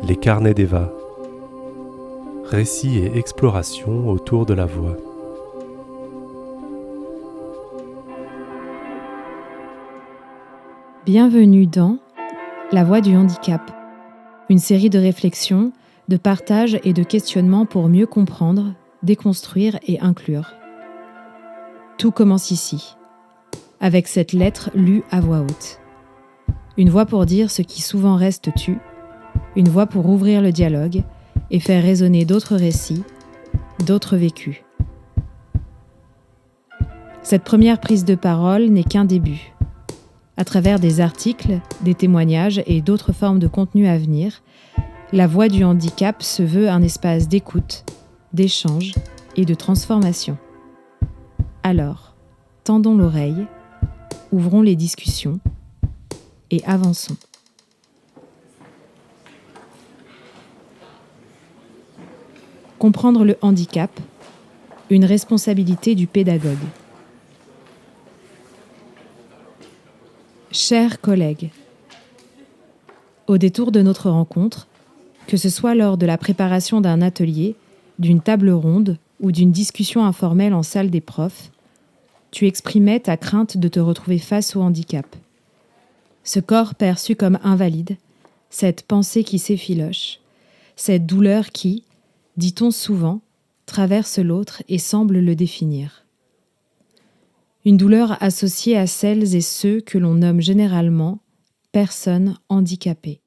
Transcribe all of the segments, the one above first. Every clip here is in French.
Les carnets d'Eva. Récits et explorations autour de la voix. Bienvenue dans La Voix du handicap, une série de réflexions, de partages et de questionnements pour mieux comprendre, déconstruire et inclure. Tout commence ici, avec cette lettre lue à voix haute. Une voix pour dire ce qui souvent reste tu, une voix pour ouvrir le dialogue et faire résonner d'autres récits, d'autres vécus. Cette première prise de parole n'est qu'un début. À travers des articles, des témoignages et d'autres formes de contenu à venir, la voix du handicap se veut un espace d'écoute, d'échange et de transformation. Alors, tendons l'oreille, ouvrons les discussions et avançons. Comprendre le handicap, une responsabilité du pédagogue. Chers collègues, au détour de notre rencontre, que ce soit lors de la préparation d'un atelier, d'une table ronde ou d'une discussion informelle en salle des profs, tu exprimais ta crainte de te retrouver face au handicap. Ce corps perçu comme invalide, cette pensée qui s'effiloche, cette douleur qui, dit-on souvent, traverse l'autre et semble le définir. Une douleur associée à celles et ceux que l'on nomme généralement personnes handicapées,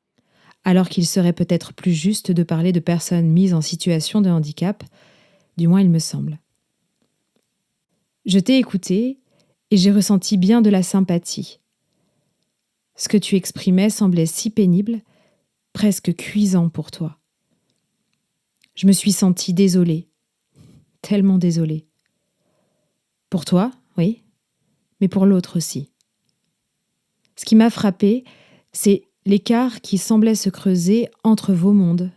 alors qu'il serait peut-être plus juste de parler de personnes mises en situation de handicap, du moins il me semble. Je t'ai écouté et j'ai ressenti bien de la sympathie. Ce que tu exprimais semblait si pénible, presque cuisant pour toi. Je me suis sentie désolée, tellement désolée. Pour toi, oui, mais pour l'autre aussi. Ce qui m'a frappée, c'est l'écart qui semblait se creuser entre vos mondes,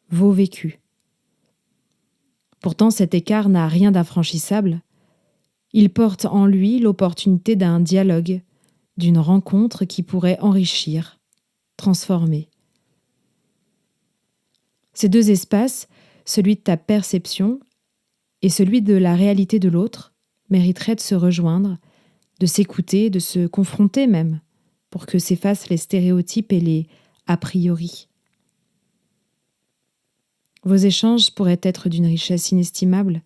vos vécus. Pourtant, cet écart n'a rien d'infranchissable. Il porte en lui l'opportunité d'un dialogue, d'une rencontre qui pourrait enrichir, transformer. Ces deux espaces, celui de ta perception et celui de la réalité de l'autre, mériteraient de se rejoindre, de s'écouter, de se confronter même, pour que s'effacent les stéréotypes et les a priori. Vos échanges pourraient être d'une richesse inestimable,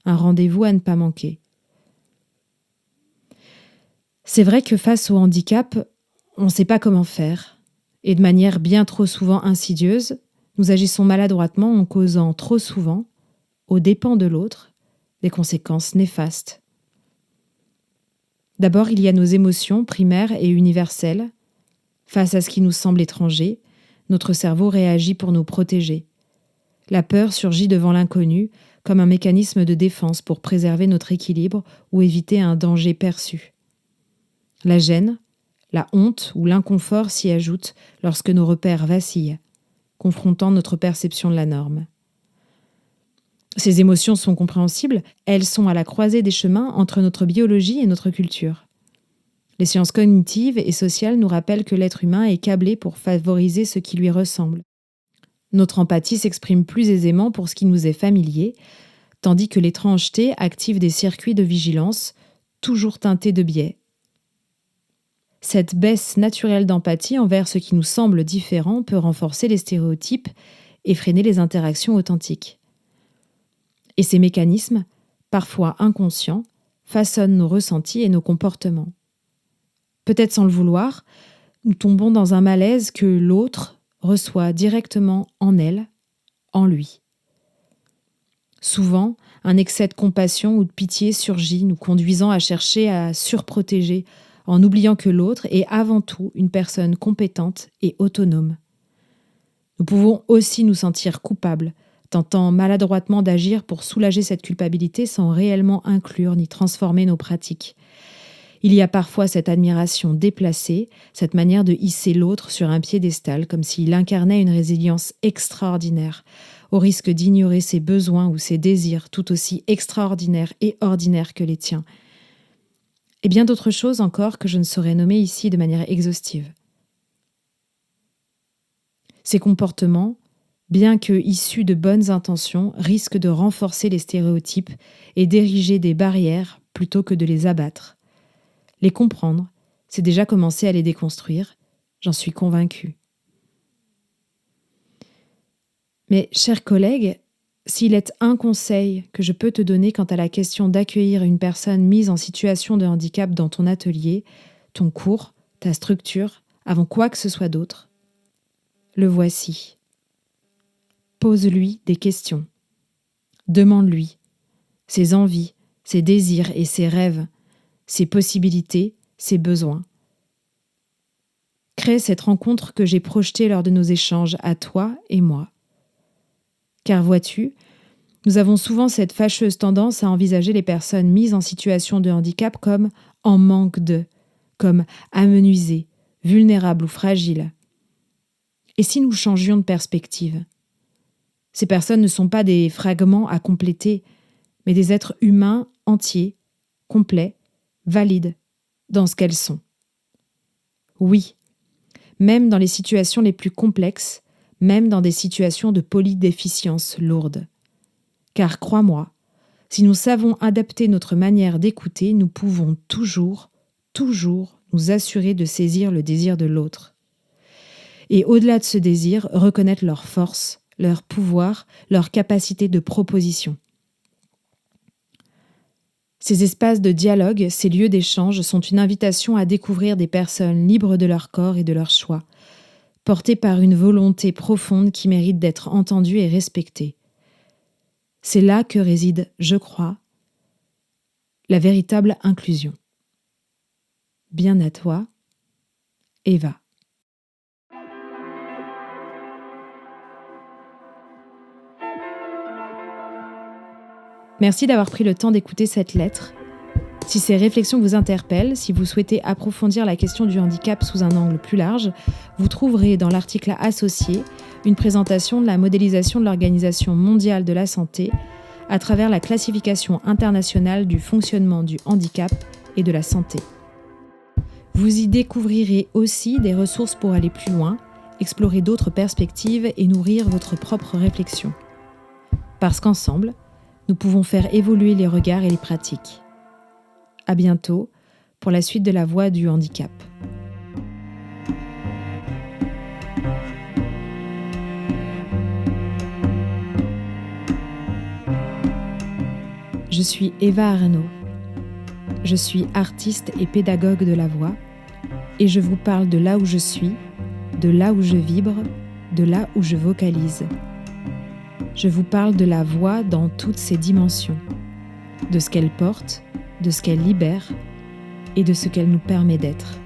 un rendez-vous à ne pas manquer. C'est vrai que face au handicap, on ne sait pas comment faire, et de manière bien trop souvent insidieuse, nous agissons maladroitement en causant trop souvent, aux dépens de l'autre, des conséquences néfastes. D'abord, il y a nos émotions primaires et universelles. Face à ce qui nous semble étranger, notre cerveau réagit pour nous protéger. La peur surgit devant l'inconnu comme un mécanisme de défense pour préserver notre équilibre ou éviter un danger perçu. La gêne, la honte ou l'inconfort s'y ajoutent lorsque nos repères vacillent, confrontant notre perception de la norme. Ces émotions sont compréhensibles, elles sont à la croisée des chemins entre notre biologie et notre culture. Les sciences cognitives et sociales nous rappellent que l'être humain est câblé pour favoriser ce qui lui ressemble. Notre empathie s'exprime plus aisément pour ce qui nous est familier, tandis que l'étrangeté active des circuits de vigilance, toujours teintés de biais. Cette baisse naturelle d'empathie envers ce qui nous semble différent peut renforcer les stéréotypes et freiner les interactions authentiques. Et ces mécanismes, parfois inconscients, façonnent nos ressentis et nos comportements. Peut-être sans le vouloir, nous tombons dans un malaise que l'autre reçoit directement en elle, en lui. Souvent, un excès de compassion ou de pitié surgit, nous conduisant à chercher à surprotéger, en oubliant que l'autre est avant tout une personne compétente et autonome. Nous pouvons aussi nous sentir coupables, tentant maladroitement d'agir pour soulager cette culpabilité sans réellement inclure ni transformer nos pratiques. Il y a parfois cette admiration déplacée, cette manière de hisser l'autre sur un piédestal, comme s'il incarnait une résilience extraordinaire, au risque d'ignorer ses besoins ou ses désirs tout aussi extraordinaires et ordinaires que les tiens. Et bien d'autres choses encore que je ne saurais nommer ici de manière exhaustive. Ces comportements, bien que issus de bonnes intentions, risquent de renforcer les stéréotypes et d'ériger des barrières plutôt que de les abattre. Les comprendre, c'est déjà commencer à les déconstruire, j'en suis convaincue. Mais, chers collègues, s'il est un conseil que je peux te donner quant à la question d'accueillir une personne mise en situation de handicap dans ton atelier, ton cours, ta structure, avant quoi que ce soit d'autre, le voici. Pose-lui des questions. Demande-lui ses envies, ses désirs et ses rêves, ses possibilités, ses besoins. Crée cette rencontre que j'ai projetée lors de nos échanges à toi et moi. Car vois-tu, nous avons souvent cette fâcheuse tendance à envisager les personnes mises en situation de handicap comme en manque de, comme amenuisées, vulnérables ou fragiles. Et si nous changions de perspective ? Ces personnes ne sont pas des fragments à compléter, mais des êtres humains entiers, complets, valides, dans ce qu'elles sont. Oui, même dans les situations les plus complexes, même dans des situations de polydéficience lourde. Car crois-moi, si nous savons adapter notre manière d'écouter, nous pouvons toujours nous assurer de saisir le désir de l'autre. Et au-delà de ce désir, reconnaître leur force, leur pouvoir, leur capacité de proposition. Ces espaces de dialogue, ces lieux d'échange sont une invitation à découvrir des personnes libres de leur corps et de leurs choix, portées par une volonté profonde qui mérite d'être entendue et respectée. C'est là que réside, je crois, la véritable inclusion. Bien à toi, Eva. Merci d'avoir pris le temps d'écouter cette lettre. Si ces réflexions vous interpellent, si vous souhaitez approfondir la question du handicap sous un angle plus large, vous trouverez dans l'article associé une présentation de la modélisation de l'Organisation mondiale de la santé à travers la classification internationale du fonctionnement du handicap et de la santé. Vous y découvrirez aussi des ressources pour aller plus loin, explorer d'autres perspectives et nourrir votre propre réflexion. Parce qu'ensemble, nous pouvons faire évoluer les regards et les pratiques. À bientôt pour la suite de la voie du handicap. Je suis Eva Arnaud. Je suis artiste et pédagogue de la voix et je vous parle de là où je suis, de là où je vibre, de là où je vocalise. Je vous parle de la voix dans toutes ses dimensions, de ce qu'elle porte, de ce qu'elle libère et de ce qu'elle nous permet d'être.